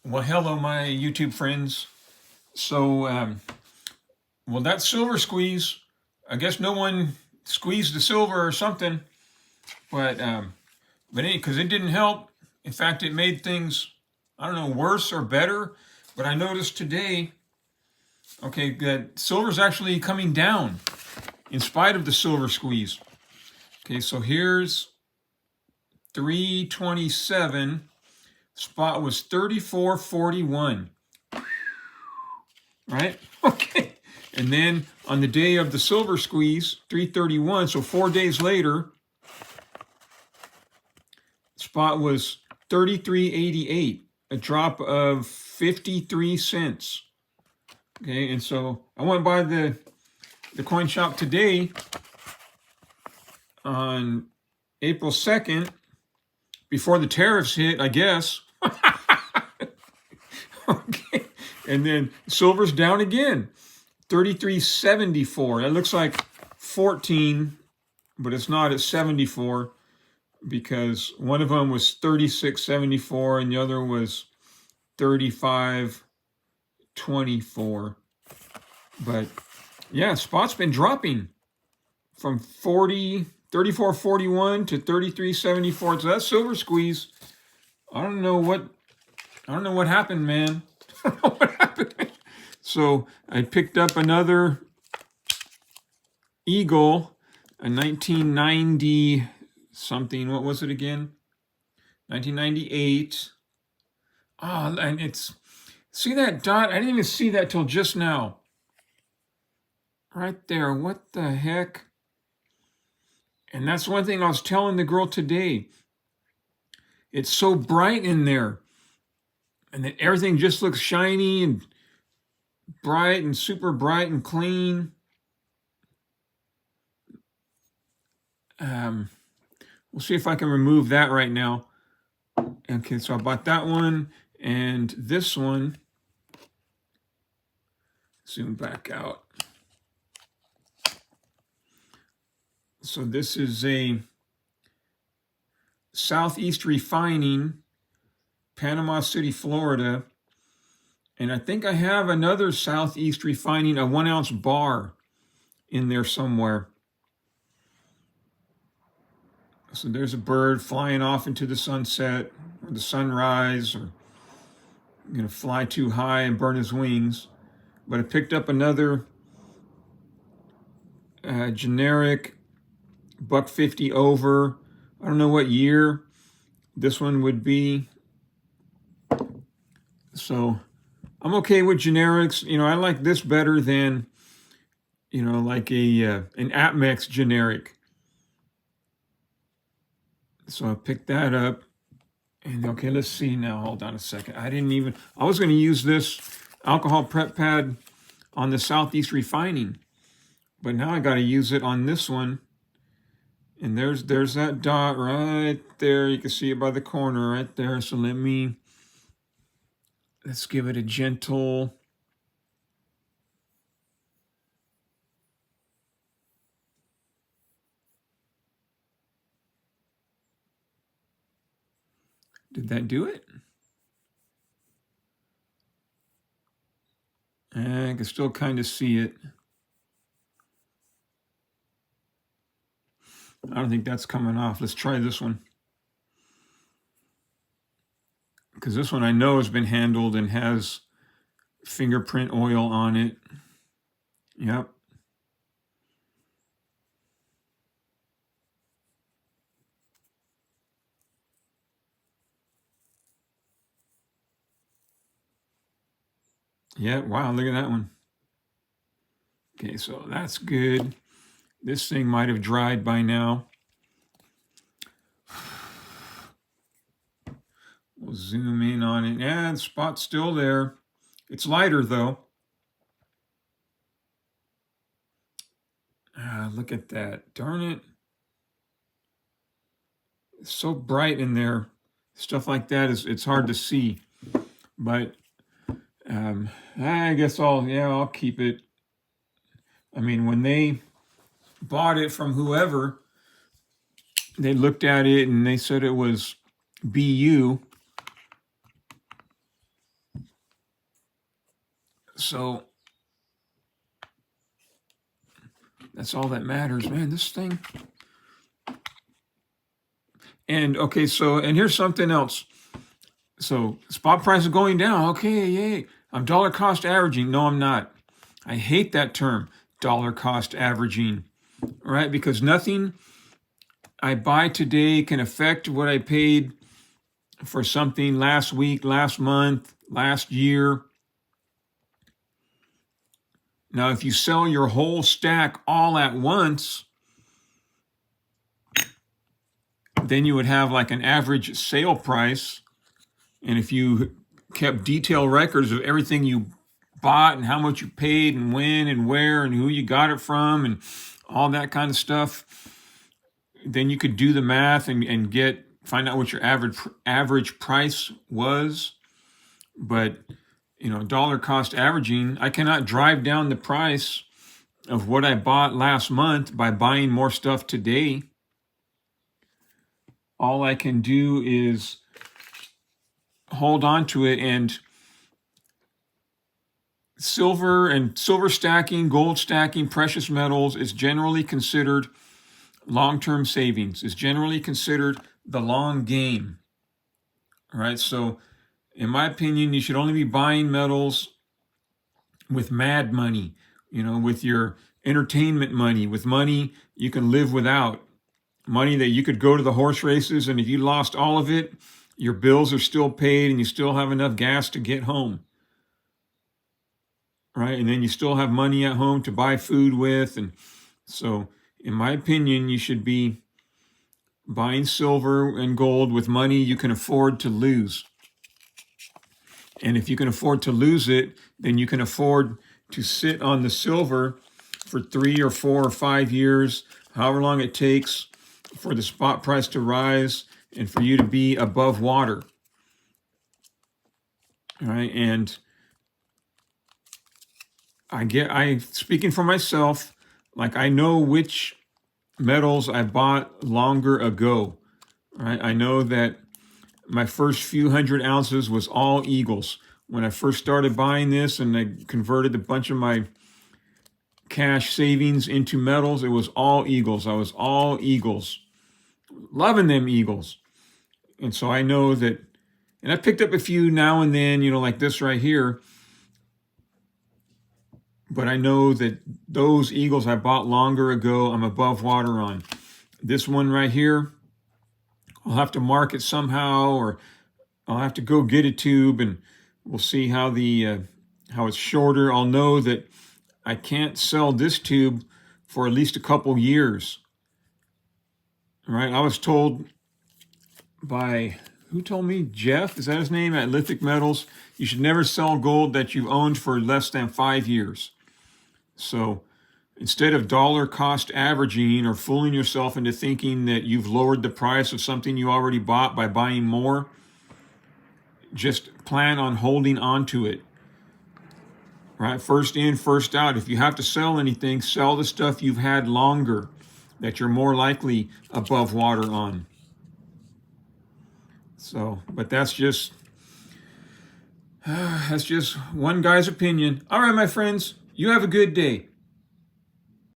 Well, hello, my YouTube friends. So, well, that silver squeeze, I guess no one squeezed the silver or something, but because it didn't help. In fact, it made things, I don't know, worse or better. But I noticed today, okay, that silver's actually coming down in spite of the silver squeeze. Okay, so here's 327. Spot was 34.41. Right? Okay. And then on the day of the silver squeeze, 331, so 4 days later, spot was 33.88, a drop of 53 cents. Okay, and so I went by the coin shop today on April 2nd, before the tariffs hit, I guess. Okay. And then silver's down again. 33.74. That looks like 14, but it's not. It's 74 because one of them was 36.74 and the other was 35.24. But yeah, spot's been dropping from 34.41 to 33.74. So that silver squeeze, I don't know what happened, man. I don't know what happened. So I picked up another Eagle, a 1990 something. What was it again? 1998. Oh, and see that dot? I didn't even see that till just now. Right there. What the heck? And that's one thing I was telling the girl today. It's so bright in there. And then everything just looks shiny and bright and super bright and clean. We'll see if I can remove that right now. Okay, so I bought that one and this one. Zoom back out. So this is a Southeast Refining, Panama City, Florida. And I think I have another Southeast Refining, a 1 ounce bar in there somewhere. So there's a bird flying off into the sunset or the sunrise, or going to fly too high and burn his wings. But I picked up another generic $1.50 over. I don't know what year this one would be. So I'm okay with generics. You know, I like this better than, you know, like an Atmex generic. So I picked that up. And okay, let's see now. Hold on a second. I was going to use this alcohol prep pad on the Southeast Refining. But now I got to use it on this one. And there's that dot right there. You can see it by the corner right there. So let's give it a gentle. Did that do it? I can still kind of see it. I don't think that's coming off. Let's try this one. Because this one I know has been handled and has fingerprint oil on it. Yep. Yeah, wow, look at that one. Okay, so that's good. This thing might have dried by now. We'll zoom in on it. Yeah, the spot's still there. It's lighter though. Look at that. Darn it. It's so bright in there. Stuff like that it's hard to see. But I guess I'll keep it. I mean, when they bought it from whoever, they looked at it and they said it was BU. So that's all that matters, man. This thing. And okay, so and here's something else. So spot price is going down. Okay, yay. I'm dollar cost averaging. No, I'm not. I hate that term, dollar cost averaging, right? Because nothing I buy today can affect what I paid for something last week, last month, last year. Now, if you sell your whole stack all at once, then you would have like an average sale price. And if you kept detailed records of everything you bought and how much you paid and when and where and who you got it from and all that kind of stuff, then you could do the math and find out what your average price was. But dollar cost averaging, I cannot drive down the price of what I bought last month by buying more stuff today. All I can do is hold on to it. And silver stacking, gold stacking, precious metals is generally considered long-term savings, is generally considered the long game. All right, so in my opinion, you should only be buying metals with mad money, with your entertainment money, with money you can live without, money that you could go to the horse races, and if you lost all of it, your bills are still paid and you still have enough gas to get home. Right? And then you still have money at home to buy food with. And so, in my opinion, you should be buying silver and gold with money you can afford to lose. And if you can afford to lose it, then you can afford to sit on the silver for 3 or 4 or 5 years, however long it takes for the spot price to rise and for you to be above water. All right. And I speaking for myself, like I know which metals I bought longer ago. Right? I know that my first few 100 ounces was all Eagles. When I first started buying this and I converted a bunch of my cash savings into metals, it was all Eagles. I was all Eagles. Loving them Eagles. And so I know that, and I picked up a few now and then, like this right here. But I know that those Eagles I bought longer ago, I'm above water on. This one right here, I'll have to mark it somehow, or I'll have to go get a tube, and we'll see how how it's shorter. I'll know that I can't sell this tube for at least a couple years. All right? I was told by, who told me? Jeff, is that his name? At Lithic Metals, you should never sell gold that you've owned for less than 5 years. So instead of dollar cost averaging or fooling yourself into thinking that you've lowered the price of something you already bought by buying more, just plan on holding on to it. Right? First in, first out. If you have to sell anything, sell the stuff you've had longer that you're more likely above water on. So, but that's just one guy's opinion. All right, my friends, you have a good day.